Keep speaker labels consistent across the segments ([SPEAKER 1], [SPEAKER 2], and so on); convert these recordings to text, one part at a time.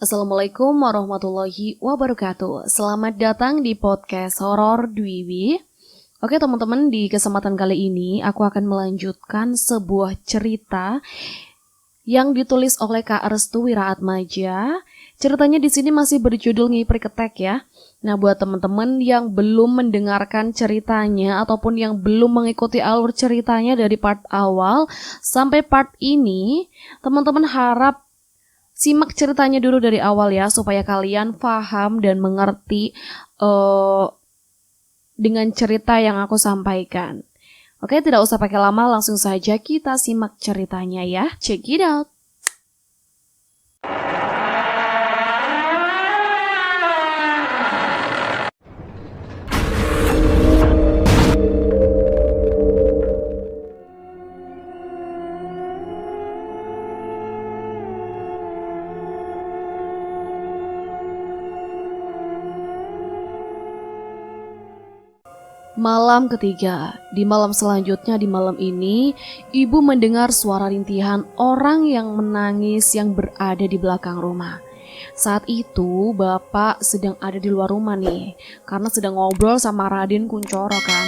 [SPEAKER 1] Assalamualaikum warahmatullahi wabarakatuh. Selamat datang di podcast Horor Dwiwi. Oke teman-teman, di kesempatan kali ini aku akan melanjutkan sebuah cerita yang ditulis oleh Kak Restu Wiraatmaja. Ceritanya di sini masih berjudul Ngiprik Ketek ya. Nah, buat teman-teman yang belum mendengarkan ceritanya ataupun yang belum mengikuti alur ceritanya dari part awal sampai part ini, teman-teman harap simak ceritanya dulu dari awal ya, supaya kalian paham dan mengerti dengan cerita yang aku sampaikan. Oke, tidak usah pakai lama, langsung saja kita simak ceritanya ya. Check it out. Malam ketiga, di malam selanjutnya di malam ini, ibu mendengar suara rintihan orang yang menangis yang berada di belakang rumah. Saat itu bapak sedang ada di luar rumah nih, karena sedang ngobrol sama Raden Kuncoro kan.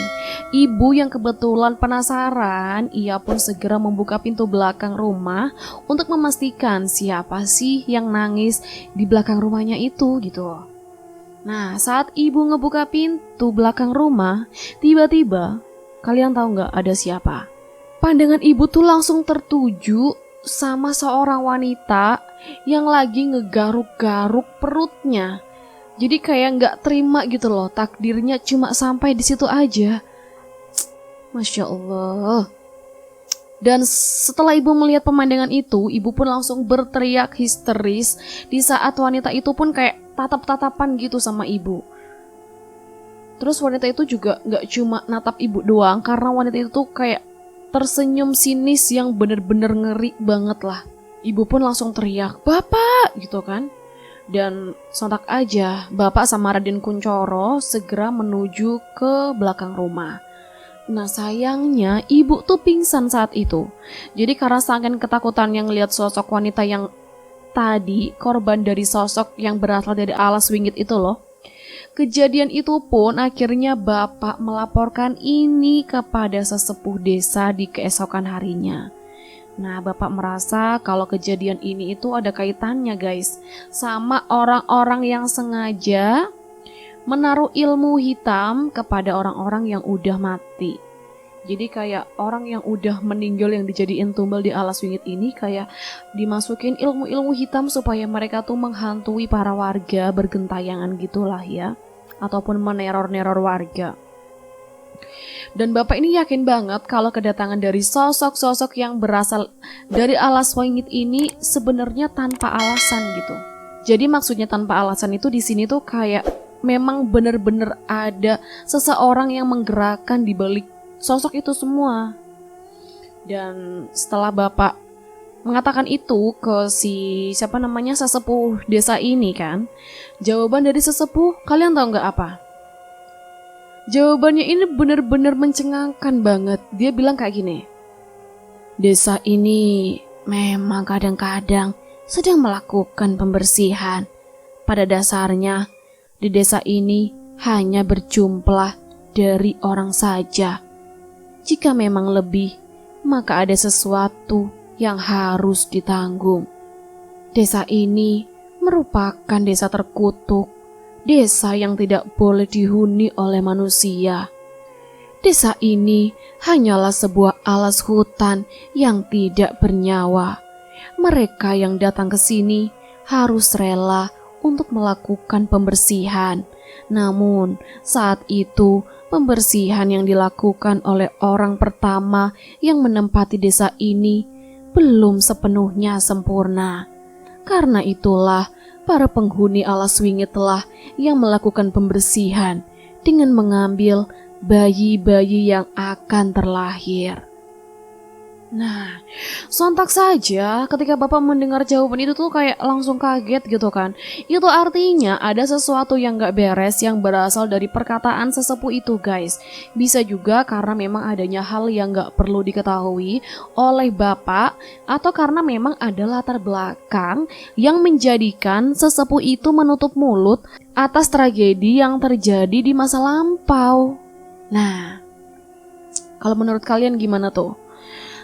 [SPEAKER 1] Ibu yang kebetulan penasaran, ia pun segera membuka pintu belakang rumah untuk memastikan siapa sih yang nangis di belakang rumahnya itu gitu. Nah, saat ibu ngebuka pintu belakang rumah, tiba-tiba, kalian tahu nggak ada siapa? Pandangan ibu tuh langsung tertuju sama seorang wanita yang lagi ngegaruk-garuk perutnya. Jadi kayak nggak terima gitu loh, takdirnya cuma sampai di situ aja. Masya Allah. Dan setelah ibu melihat pemandangan itu, ibu pun langsung berteriak histeris. Di saat wanita itu pun kayak tatap-tatapan gitu sama ibu. Terus wanita itu juga gak cuma natap ibu doang, karena wanita itu tuh kayak tersenyum sinis yang bener-bener ngeri banget lah. Ibu pun langsung teriak, "Bapak!" gitu kan. Dan sontak aja, bapak sama Raden Kuncoro segera menuju ke belakang rumah. Nah sayangnya ibu tuh pingsan saat itu. Jadi karena saking ketakutan yang lihat sosok wanita yang tadi korban dari sosok yang berasal dari alas wingit itu loh. Kejadian itu pun akhirnya bapak melaporkan ini kepada sesepuh desa di keesokan harinya. Nah bapak merasa kalau kejadian ini itu ada kaitannya guys, sama orang-orang yang sengaja menaruh ilmu hitam kepada orang-orang yang udah mati. Jadi kayak orang yang udah meninggal yang dijadiin tumbal di alas wingit ini kayak dimasukin ilmu-ilmu hitam supaya mereka tuh menghantui para warga bergentayangan gitulah ya, ataupun meneror-neror warga. Dan bapak ini yakin banget kalau kedatangan dari sosok-sosok yang berasal dari alas wingit ini sebenarnya tanpa alasan gitu. Jadi maksudnya tanpa alasan itu di sini tuh kayak memang benar-benar ada seseorang yang menggerakkan di balik sosok itu semua. Dan setelah bapak mengatakan itu ke sesepuh desa ini kan, jawaban dari sesepuh kalian tahu nggak apa? Jawabannya ini benar-benar mencengangkan banget. Dia bilang kayak gini, "Desa ini memang kadang-kadang sedang melakukan pembersihan. Pada dasarnya di desa ini hanya berjumlah dari orang saja. Jika memang lebih, maka ada sesuatu yang harus ditanggung. Desa ini merupakan desa terkutuk, desa yang tidak boleh dihuni oleh manusia. Desa ini hanyalah sebuah alas hutan yang tidak bernyawa. Mereka yang datang ke sini harus rela untuk melakukan pembersihan. Namun saat itu pembersihan yang dilakukan oleh orang pertama yang menempati desa ini belum sepenuhnya sempurna. Karena itulah para penghuni alas wingitlah yang melakukan pembersihan dengan mengambil bayi-bayi yang akan terlahir." Nah, sontak saja ketika Bapak mendengar jawaban itu tuh kayak langsung kaget gitu kan. Itu artinya ada sesuatu yang gak beres yang berasal dari perkataan sesepuh itu guys. Bisa juga karena memang adanya hal yang gak perlu diketahui oleh Bapak, atau karena memang ada latar belakang yang menjadikan sesepuh itu menutup mulut atas tragedi yang terjadi di masa lampau. Nah, kalau menurut kalian gimana tuh?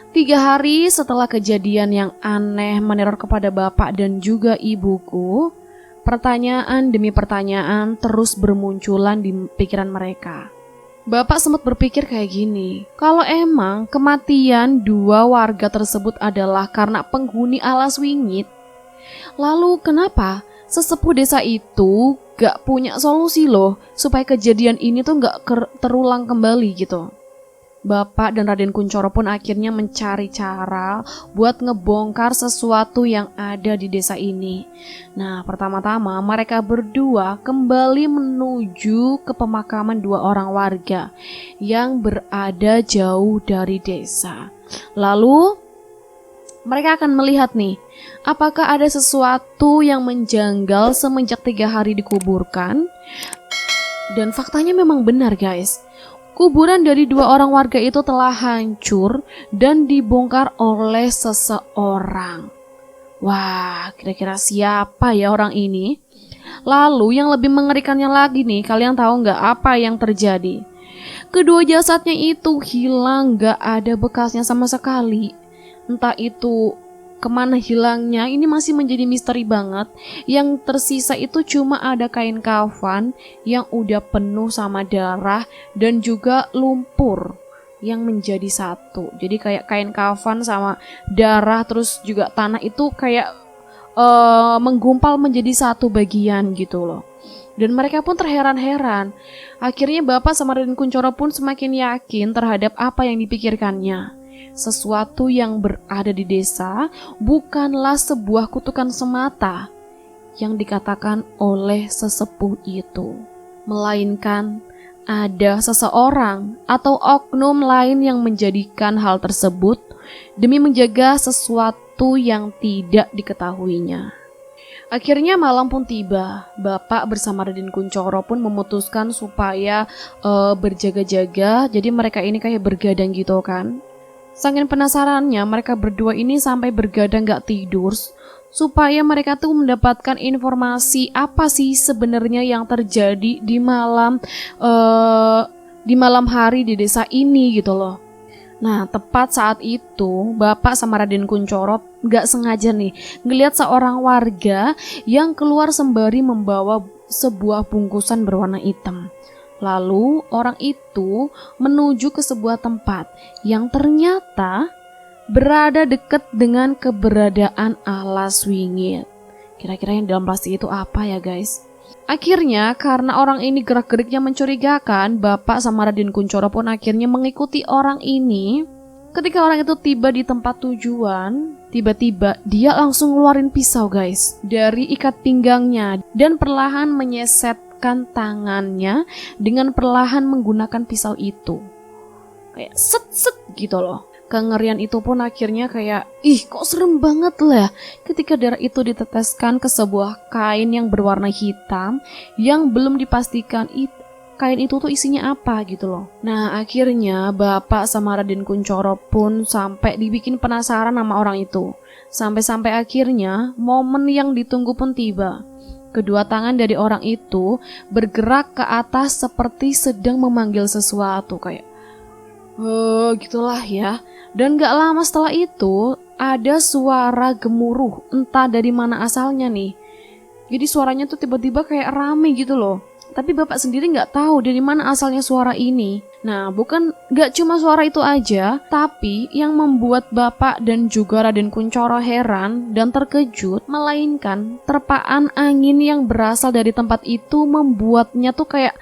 [SPEAKER 1] 3 hari setelah kejadian yang aneh meneror kepada bapak dan juga ibuku, pertanyaan demi pertanyaan terus bermunculan di pikiran mereka. Bapak sempat berpikir kayak gini, kalau emang kematian 2 warga tersebut adalah karena penghuni alas wingit, lalu kenapa sesepuh desa itu gak punya solusi loh supaya kejadian ini tuh gak terulang kembali gitu. Bapak dan Raden Kunchoro pun akhirnya mencari cara buat ngebongkar sesuatu yang ada di desa ini. Nah, pertama-tama mereka berdua kembali menuju ke pemakaman 2 orang warga yang berada jauh dari desa. Lalu mereka akan melihat nih, apakah ada sesuatu yang menjanggal semenjak 3 hari dikuburkan. Dan faktanya memang benar guys. Kuburan dari 2 orang warga itu telah hancur dan dibongkar oleh seseorang. Wah, kira-kira siapa ya orang ini? Lalu yang lebih mengerikannya lagi nih, kalian tahu nggak apa yang terjadi? Kedua jasadnya itu hilang, nggak ada bekasnya sama sekali. Entah itu kemana hilangnya, ini masih menjadi misteri banget. Yang tersisa itu cuma ada kain kafan yang udah penuh sama darah dan juga lumpur yang menjadi satu. Jadi kayak kain kafan sama darah terus juga tanah itu kayak menggumpal menjadi satu bagian gitu loh. Dan mereka pun terheran-heran. Akhirnya Bapak sama Raden Kunchoro pun semakin yakin terhadap apa yang dipikirkannya. Sesuatu yang berada di desa bukanlah sebuah kutukan semata yang dikatakan oleh sesepuh itu, melainkan ada seseorang atau oknum lain yang menjadikan hal tersebut demi menjaga sesuatu yang tidak diketahuinya. Akhirnya malam pun tiba. Bapak bersama Raden Kunchoro pun memutuskan supaya berjaga-jaga. Jadi mereka ini kayak bergadang gitu kan. Saking penasarannya mereka berdua ini sampai bergadang gak tidur supaya mereka tuh mendapatkan informasi apa sih sebenarnya yang terjadi di malam hari di desa ini gitu loh. Nah, tepat saat itu Bapak sama Raden Kunchoro gak sengaja nih ngelihat seorang warga yang keluar sembari membawa sebuah bungkusan berwarna hitam. Lalu orang itu menuju ke sebuah tempat yang ternyata berada dekat dengan keberadaan alas wingit. Kira-kira yang dalam plastik itu apa ya guys? Akhirnya karena orang ini gerak-geriknya mencurigakan, Bapak sama Raden Kunchoro pun akhirnya mengikuti orang ini. Ketika orang itu tiba di tempat tujuan, tiba-tiba dia langsung ngeluarin pisau guys dari ikat pinggangnya dan perlahan menyesetkan tangannya dengan perlahan menggunakan pisau itu. Kayak set-set gitu loh. Kengerian itu pun akhirnya kayak, ih kok serem banget lah ketika darah itu diteteskan ke sebuah kain yang berwarna hitam yang belum dipastikan kain itu tuh isinya apa gitu loh. Nah akhirnya Bapak sama Raden Kunchoro pun sampai dibikin penasaran sama orang itu. Sampai-sampai akhirnya momen yang ditunggu pun tiba. Kedua tangan dari orang itu bergerak ke atas seperti sedang memanggil sesuatu kayak, gitulah ya. Dan gak lama setelah itu ada suara gemuruh, entah dari mana asalnya nih. Jadi suaranya tuh tiba-tiba kayak rame gitu loh. Tapi Bapak sendiri gak tahu dari mana asalnya suara ini. Nah bukan gak cuma suara itu aja, tapi yang membuat Bapak dan juga Raden Kunchoro heran dan terkejut, melainkan terpaan angin yang berasal dari tempat itu membuatnya tuh kayak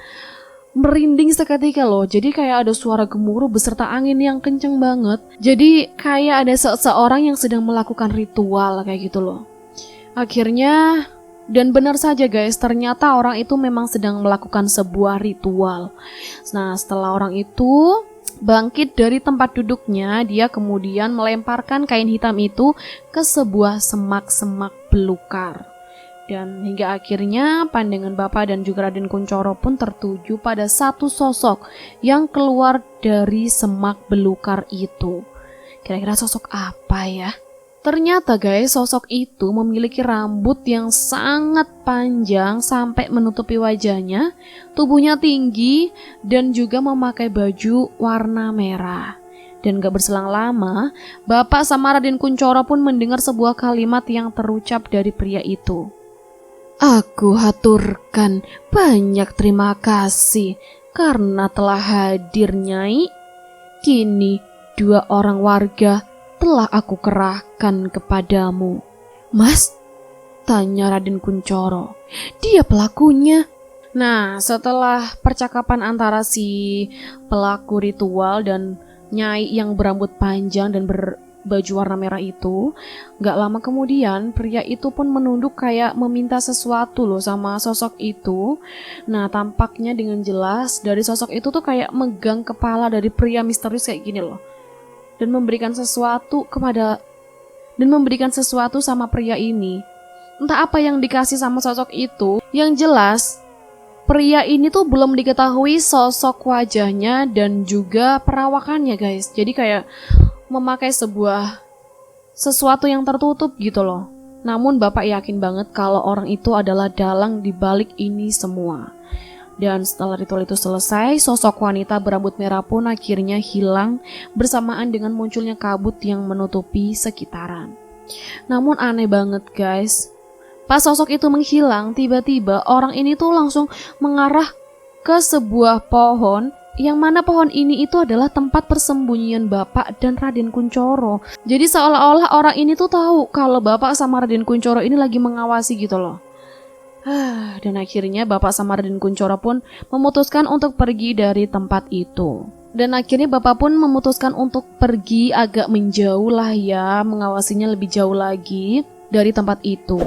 [SPEAKER 1] merinding seketika loh. Jadi kayak ada suara gemuruh beserta angin yang kenceng banget. Jadi kayak ada seseorang yang sedang melakukan ritual kayak gitu loh. Akhirnya, dan benar saja guys, ternyata orang itu memang sedang melakukan sebuah ritual. Nah setelah orang itu Bangkit dari tempat duduknya, dia kemudian melemparkan kain hitam itu ke sebuah semak-semak belukar. Dan hingga akhirnya pandangan Bapak dan juga Raden Kunchoro pun tertuju pada satu sosok yang keluar dari semak belukar itu. Kira-kira sosok apa ya? Ternyata guys, sosok itu memiliki rambut yang sangat panjang sampai menutupi wajahnya, tubuhnya tinggi, dan juga memakai baju warna merah. Dan gak berselang lama, Bapak sama Raden Kunchoro pun mendengar sebuah kalimat yang terucap dari pria itu. Aku haturkan banyak terima kasih karena telah hadir Nyai. Kini 2 orang warga telah aku kerahkan kepadamu. Mas? Tanya Raden Kunchoro. Dia pelakunya. Nah, setelah percakapan antara si pelaku ritual dan Nyai yang berambut panjang dan berbaju warna merah itu, gak lama kemudian pria itu pun menunduk kayak meminta sesuatu loh sama sosok itu. Nah, tampaknya dengan jelas dari sosok itu tuh kayak megang kepala dari pria misterius kayak gini loh. Dan memberikan sesuatu sama pria ini. Entah apa yang dikasih sama sosok itu. Yang jelas pria ini tuh belum diketahui sosok wajahnya dan juga perawakannya guys. Jadi kayak memakai sesuatu yang tertutup gitu loh. Namun Bapak yakin banget kalau orang itu adalah dalang di balik ini semua. Dan setelah ritual itu selesai, sosok wanita berambut merah pun akhirnya hilang bersamaan dengan munculnya kabut yang menutupi sekitaran. Namun aneh banget guys, pas sosok itu menghilang, tiba-tiba orang ini tuh langsung mengarah ke sebuah pohon, yang mana pohon ini itu adalah tempat persembunyian Bapak dan Raden Kunchoro. Jadi seolah-olah orang ini tuh tahu kalau Bapak sama Raden Kunchoro ini lagi mengawasi gitu loh. Dan akhirnya Bapak sama Raden Kunchoro pun memutuskan untuk pergi dari tempat itu. Dan akhirnya Bapak pun memutuskan untuk pergi agak menjauh lah ya, mengawasinya lebih jauh lagi dari tempat itu.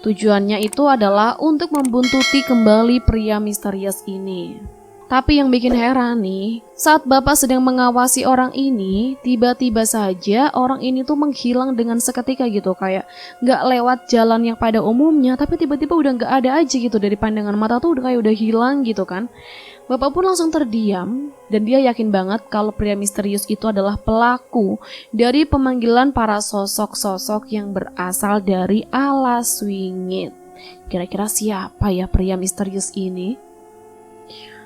[SPEAKER 1] Tujuannya itu adalah untuk membuntuti kembali pria misterius ini. Tapi yang bikin heran nih, saat Bapak sedang mengawasi orang ini, tiba-tiba saja orang ini tuh menghilang dengan seketika gitu. Kayak gak lewat jalan yang pada umumnya, tapi tiba-tiba udah gak ada aja gitu. Dari pandangan mata tuh udah hilang gitu kan. Bapak pun langsung terdiam, dan dia yakin banget kalau pria misterius itu adalah pelaku dari pemanggilan para sosok-sosok yang berasal dari Alas Wingit. Kira-kira siapa ya pria misterius ini?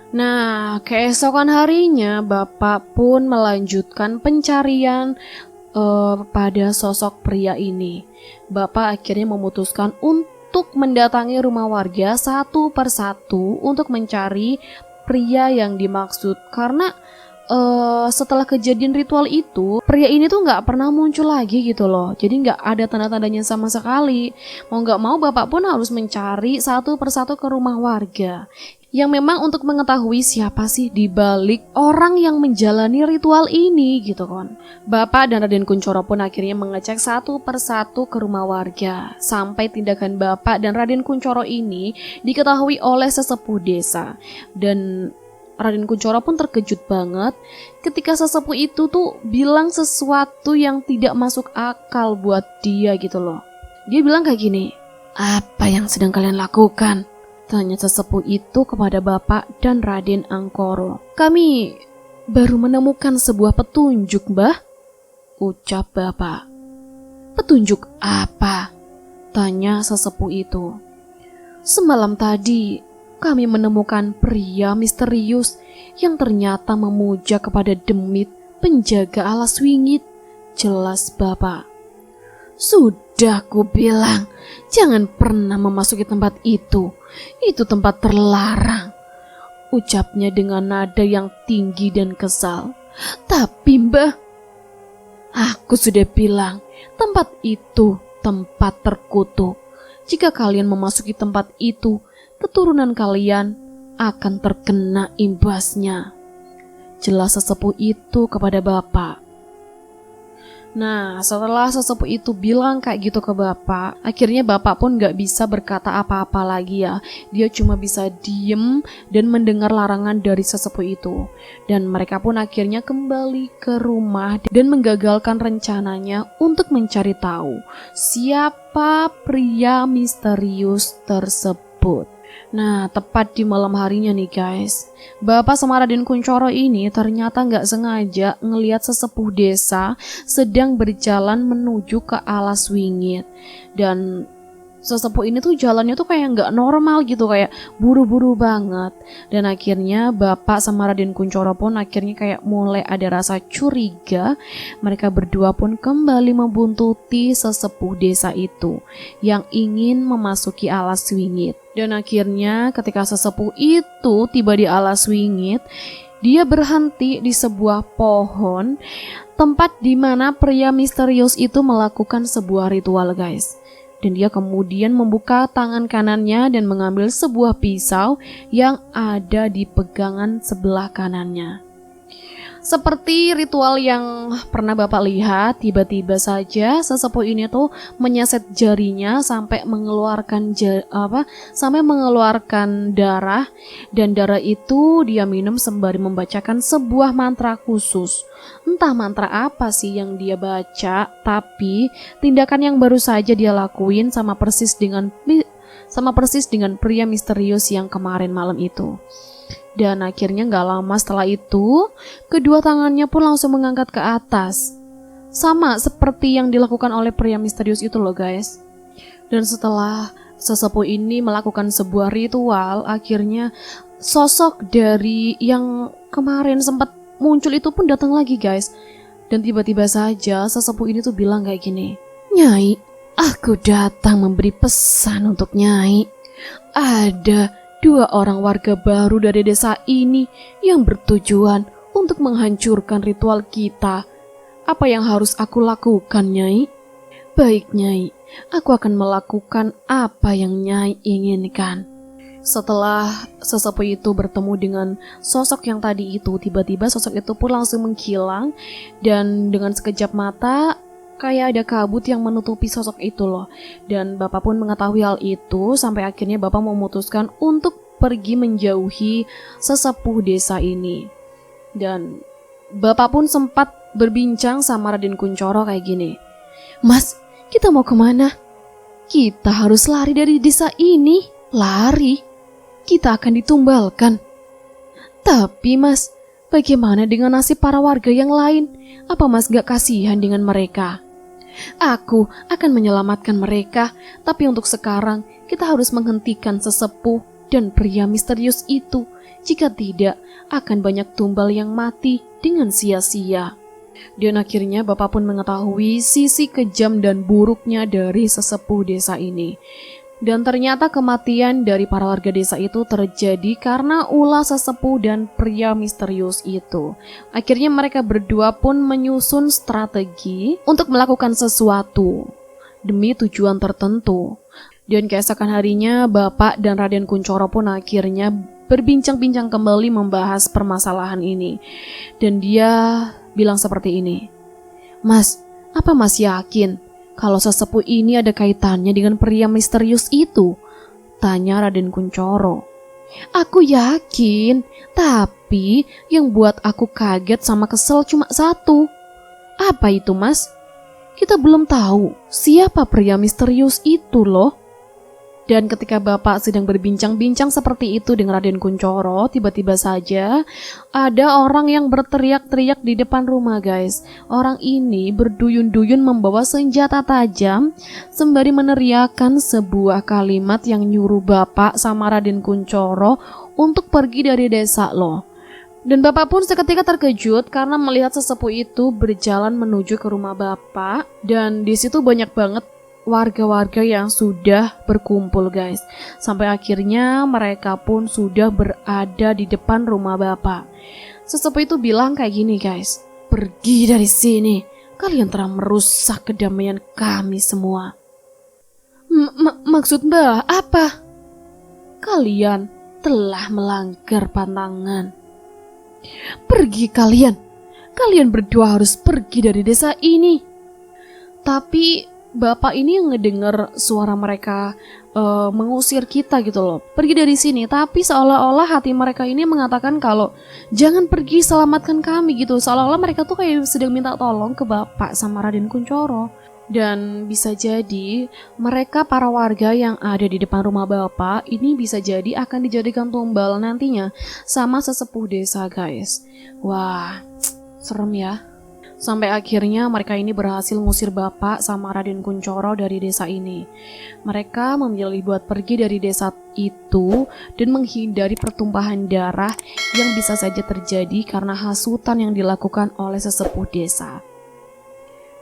[SPEAKER 1] Nah, keesokan harinya Bapak pun melanjutkan pencarian pada sosok pria ini. Bapak akhirnya memutuskan untuk mendatangi rumah warga satu persatu untuk mencari pria yang dimaksud. Karena setelah kejadian ritual itu, pria ini tuh gak pernah muncul lagi gitu loh. Jadi gak ada tanda-tandanya sama sekali. Mau gak mau Bapak pun harus mencari satu persatu ke rumah warga, yang memang untuk mengetahui siapa sih di balik orang yang menjalani ritual ini gitu kan. Bapak dan Raden Kunchoro pun akhirnya mengecek satu persatu ke rumah warga, sampai tindakan Bapak dan Raden Kunchoro ini diketahui oleh sesepuh desa. Dan Raden Kunchoro pun terkejut banget ketika sesepuh itu tuh bilang sesuatu yang tidak masuk akal buat dia gitu loh. Dia bilang kayak gini, "Apa yang sedang kalian lakukan?" Tanya sesepuh itu kepada Bapak dan Raden Angkoro. "Kami baru menemukan sebuah petunjuk, Mbah," ucap Bapak. "Petunjuk apa?" tanya sesepuh itu. "Semalam tadi kami menemukan pria misterius yang ternyata memuja kepada demit penjaga Alas Wingit," jelas Bapak. "Sudah ku bilang, jangan pernah memasuki tempat itu. Itu tempat terlarang," ucapnya dengan nada yang tinggi dan kesal. "Tapi Mbah, aku sudah bilang, tempat itu tempat terkutuk. Jika kalian memasuki tempat itu, keturunan kalian akan terkena imbasnya," jelas sesepuh itu kepada Bapak. Nah, setelah sesepuh itu bilang kayak gitu ke bapak, akhirnya bapak pun gak bisa berkata apa-apa lagi ya. Dia cuma bisa diem dan mendengar larangan dari sesepuh itu. Dan mereka pun akhirnya kembali ke rumah dan menggagalkan rencananya untuk mencari tahu siapa pria misterius tersebut. Nah, tepat di malam harinya nih guys, Bapak sama Raden Kunchoro ini ternyata nggak sengaja ngelihat sesepuh desa sedang berjalan menuju ke alas wingit. Dan sesepuh ini tuh jalannya tuh kayak nggak normal gitu, kayak buru-buru banget. Dan akhirnya Bapak sama Raden Kunchoro pun akhirnya kayak mulai ada rasa curiga. Mereka berdua pun kembali membuntuti sesepuh desa itu yang ingin memasuki alas wingit. Dan akhirnya ketika sesepuh itu tiba di alas wingit, dia berhenti di sebuah pohon, tempat di mana pria misterius itu melakukan sebuah ritual guys. Dan dia kemudian membuka tangan kanannya dan mengambil sebuah pisau yang ada di pegangan sebelah kanannya. Seperti ritual yang pernah Bapak lihat, tiba-tiba saja sesepuh ini tuh menyeset jarinya sampai mengeluarkan darah, dan darah itu dia minum sembari membacakan sebuah mantra khusus. Entah mantra apa sih yang dia baca, tapi tindakan yang baru saja dia lakuin sama persis dengan pria misterius yang kemarin malam itu. Dan akhirnya gak lama setelah itu, kedua tangannya pun langsung mengangkat ke atas. Sama seperti yang dilakukan oleh pria misterius itu loh guys. Dan setelah sesepuh ini melakukan sebuah ritual, akhirnya sosok dari yang kemarin sempat muncul itu pun datang lagi guys. Dan tiba-tiba saja sesepuh ini tuh bilang kayak gini, "Nyai, aku datang memberi pesan untuk Nyai. Ada 2 orang warga baru dari desa ini yang bertujuan untuk menghancurkan ritual kita. Apa yang harus aku lakukan, Nyai?" "Baik, Nyai. Aku akan melakukan apa yang Nyai inginkan." Setelah sesepuh itu bertemu dengan sosok yang tadi itu, tiba-tiba sosok itu pun langsung menghilang. Dan dengan sekejap mata, kayak ada kabut yang menutupi sosok itu loh. Dan Bapak pun mengetahui hal itu, sampai akhirnya Bapak memutuskan untuk pergi menjauhi sesepuh desa ini. Dan Bapak pun sempat berbincang sama Raden Kunchoro kayak gini, "Mas, kita mau kemana? Kita harus lari dari desa ini. Lari? Kita akan ditumbalkan. Tapi Mas, bagaimana dengan nasib para warga yang lain? Apa Mas gak kasihan dengan mereka?" "Aku akan menyelamatkan mereka, tapi untuk sekarang kita harus menghentikan sesepuh dan pria misterius itu. Jika tidak, akan banyak tumbal yang mati dengan sia-sia." Dan akhirnya Bapak pun mengetahui sisi kejam dan buruknya dari sesepuh desa ini. Dan ternyata kematian dari para warga desa itu terjadi karena ulah sesepuh dan pria misterius itu. Akhirnya mereka berdua pun menyusun strategi untuk melakukan sesuatu demi tujuan tertentu. Dan keesokan harinya Bapak dan Raden Kunchoro pun akhirnya berbincang-bincang kembali membahas permasalahan ini. Dan dia bilang seperti ini, "Mas, apa Mas yakin kalau sesepuh ini ada kaitannya dengan pria misterius itu?" tanya Raden Kunchoro. "Aku yakin, tapi yang buat aku kaget sama kesel cuma satu." "Apa itu Mas?" "Kita belum tahu siapa pria misterius itu loh." Dan ketika Bapak sedang berbincang-bincang seperti itu dengan Raden Kunchoro, tiba-tiba saja ada orang yang berteriak-teriak di depan rumah guys. Orang ini berduyun-duyun membawa senjata tajam sembari meneriakkan sebuah kalimat yang nyuruh Bapak sama Raden Kunchoro untuk pergi dari desa loh. Dan Bapak pun seketika terkejut karena melihat sesepuh itu berjalan menuju ke rumah Bapak. Dan di situ banyak banget warga-warga yang sudah berkumpul guys. Sampai akhirnya mereka pun sudah berada di depan rumah Bapak. Sesepuh itu bilang kayak gini guys, "Pergi dari sini, kalian telah merusak kedamaian kami semua." Maksud Mbah apa?" "Kalian telah melanggar pantangan. Pergi kalian. Kalian berdua harus pergi dari desa ini." Tapi bapak ini ngedenger suara mereka mengusir kita gitu loh, pergi dari sini. Tapi seolah-olah hati mereka ini mengatakan kalau jangan pergi, selamatkan kami gitu. Seolah-olah mereka tuh kayak sedang minta tolong ke bapak sama Raden Kunchoro. Dan bisa jadi mereka para warga yang ada di depan rumah bapak ini bisa jadi akan dijadikan tumbal nantinya sama sesepuh desa, guys. Wah, serem ya. Sampai akhirnya mereka ini berhasil ngusir bapak sama Raden Kunchoro dari desa ini. Mereka memilih buat pergi dari desa itu dan menghindari pertumpahan darah yang bisa saja terjadi karena hasutan yang dilakukan oleh sesepuh desa.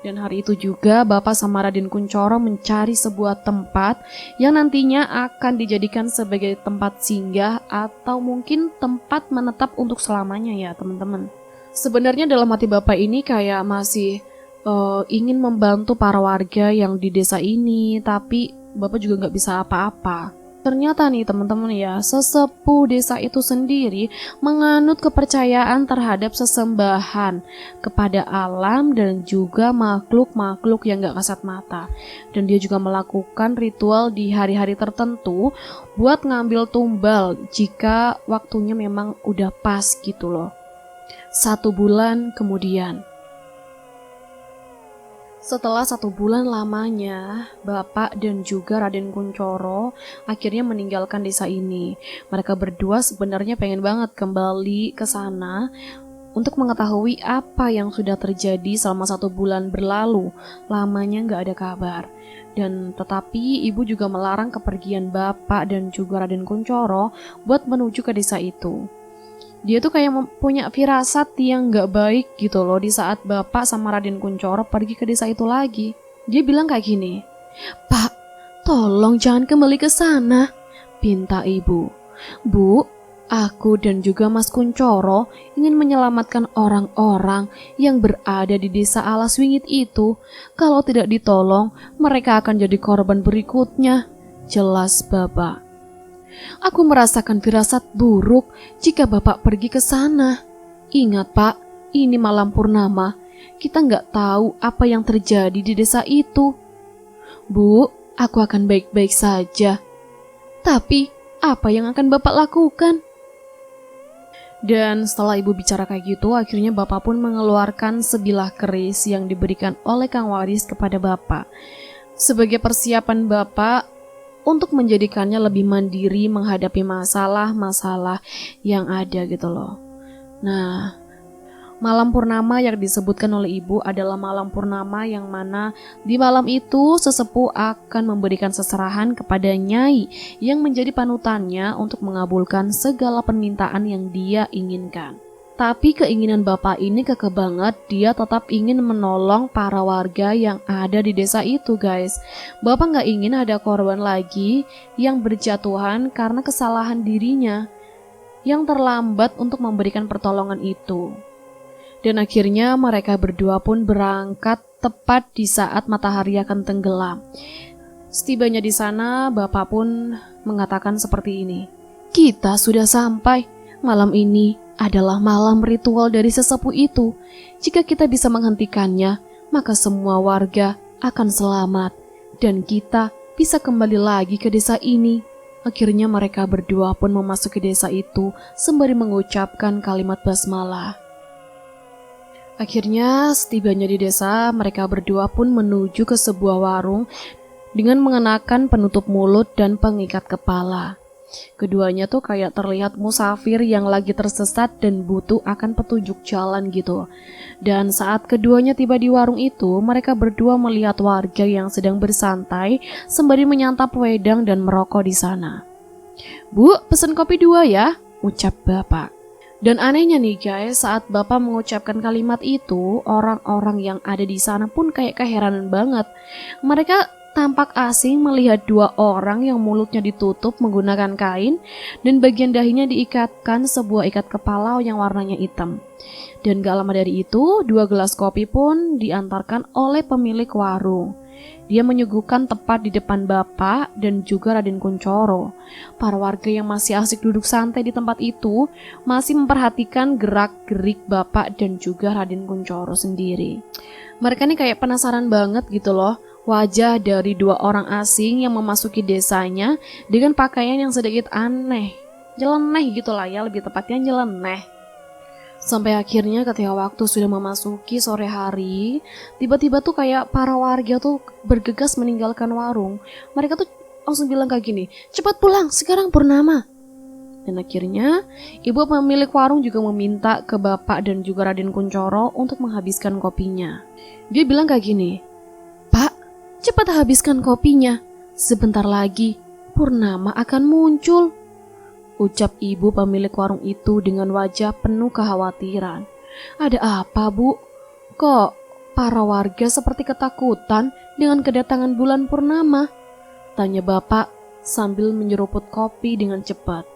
[SPEAKER 1] Dan hari itu juga bapak sama Raden Kunchoro mencari sebuah tempat yang nantinya akan dijadikan sebagai tempat singgah atau mungkin tempat menetap untuk selamanya ya teman-teman. Sebenarnya dalam hati bapak ini kayak masih ingin membantu para warga yang di desa ini, tapi bapak juga nggak bisa apa-apa. Ternyata nih teman-teman ya, sesepuh desa itu sendiri menganut kepercayaan terhadap sesembahan kepada alam dan juga makhluk-makhluk yang nggak kasat mata. Dan dia juga melakukan ritual di hari-hari tertentu buat ngambil tumbal jika waktunya memang udah pas gitu loh. 1 bulan kemudian. Setelah 1 bulan lamanya, bapak dan juga Raden Kunchoro akhirnya meninggalkan desa ini. Mereka berdua sebenarnya pengen banget kembali ke sana untuk mengetahui apa yang sudah terjadi selama 1 bulan berlalu. Lamanya nggak ada kabar. Dan tetapi ibu juga melarang kepergian bapak dan juga Raden Kunchoro buat menuju ke desa itu. Dia tuh kayak punya firasat yang gak baik gitu loh di saat bapak sama Raden Kunchoro pergi ke desa itu lagi. Dia bilang kayak gini, "Pak, tolong jangan kembali ke sana," pinta ibu. "Bu, aku dan juga Mas Kunchoro ingin menyelamatkan orang-orang yang berada di desa Alas Wingit itu. Kalau tidak ditolong, mereka akan jadi korban berikutnya," jelas bapak. "Aku merasakan firasat buruk jika bapak pergi ke sana. Ingat pak, ini malam purnama. Kita nggak tahu apa yang terjadi di desa itu." "Bu, aku akan baik-baik saja. Tapi apa yang akan bapak lakukan?" Dan setelah ibu bicara kayak gitu, akhirnya bapak pun mengeluarkan sebilah keris yang diberikan oleh Kang Waris kepada bapak. Sebagai persiapan bapak untuk menjadikannya lebih mandiri menghadapi masalah-masalah yang ada gitu loh. Nah, malam purnama yang disebutkan oleh ibu adalah malam purnama yang mana di malam itu sesepuh akan memberikan seserahan kepada Nyai yang menjadi panutannya untuk mengabulkan segala permintaan yang dia inginkan. Tapi keinginan bapak ini kekeh banget, dia tetap ingin menolong para warga yang ada di desa itu, guys. Bapak nggak ingin ada korban lagi yang berjatuhan karena kesalahan dirinya yang terlambat untuk memberikan pertolongan itu. Dan akhirnya mereka berdua pun berangkat tepat di saat matahari akan tenggelam. Setibanya di sana, bapak pun mengatakan seperti ini, "Kita sudah sampai. Malam ini adalah malam ritual dari sesepuh itu. Jika kita bisa menghentikannya, maka semua warga akan selamat dan kita bisa kembali lagi ke desa ini." Akhirnya mereka berdua pun memasuki desa itu sembari mengucapkan kalimat basmalah. Akhirnya setibanya di desa, mereka berdua pun menuju ke sebuah warung dengan mengenakan penutup mulut dan pengikat kepala. Keduanya tuh kayak terlihat musafir yang lagi tersesat dan butuh akan petunjuk jalan gitu. Dan saat keduanya tiba di warung itu, mereka berdua melihat warga yang sedang bersantai sembari menyantap wedang dan merokok di sana. "Bu, pesen kopi 2 ya," ucap bapak. Dan anehnya nih guys, saat bapak mengucapkan kalimat itu, orang-orang yang ada di sana pun kayak keheranan banget. Mereka tampak asing melihat 2 orang yang mulutnya ditutup menggunakan kain dan bagian dahinya diikatkan sebuah ikat kepala yang warnanya hitam. Dan gak lama dari itu, 2 gelas kopi pun diantarkan oleh pemilik warung. Dia menyuguhkan tepat di depan bapak dan juga Raden Kunchoro. Para warga yang masih asik duduk santai di tempat itu masih memperhatikan gerak-gerik bapak dan juga Raden Kunchoro sendiri. Mereka nih kayak penasaran banget gitu loh. Wajah dari dua orang asing yang memasuki desanya dengan pakaian yang sedikit aneh. Nyeleneh gitu lah ya, lebih tepatnya nyeleneh. Sampai akhirnya ketika waktu sudah memasuki sore hari, tiba-tiba tuh kayak para warga tuh bergegas meninggalkan warung. Mereka tuh langsung bilang kayak gini, cepat pulang, sekarang purnama. Dan akhirnya ibu pemilik warung juga meminta ke bapak dan juga Raden Kuncoro untuk menghabiskan kopinya. Dia bilang kayak gini, Pak, cepat habiskan kopinya. Sebentar lagi purnama akan muncul. Ucap ibu pemilik warung itu dengan wajah penuh kekhawatiran. Ada apa, Bu? Kok para warga seperti ketakutan dengan kedatangan bulan purnama? Tanya bapak sambil menyeruput kopi dengan cepat.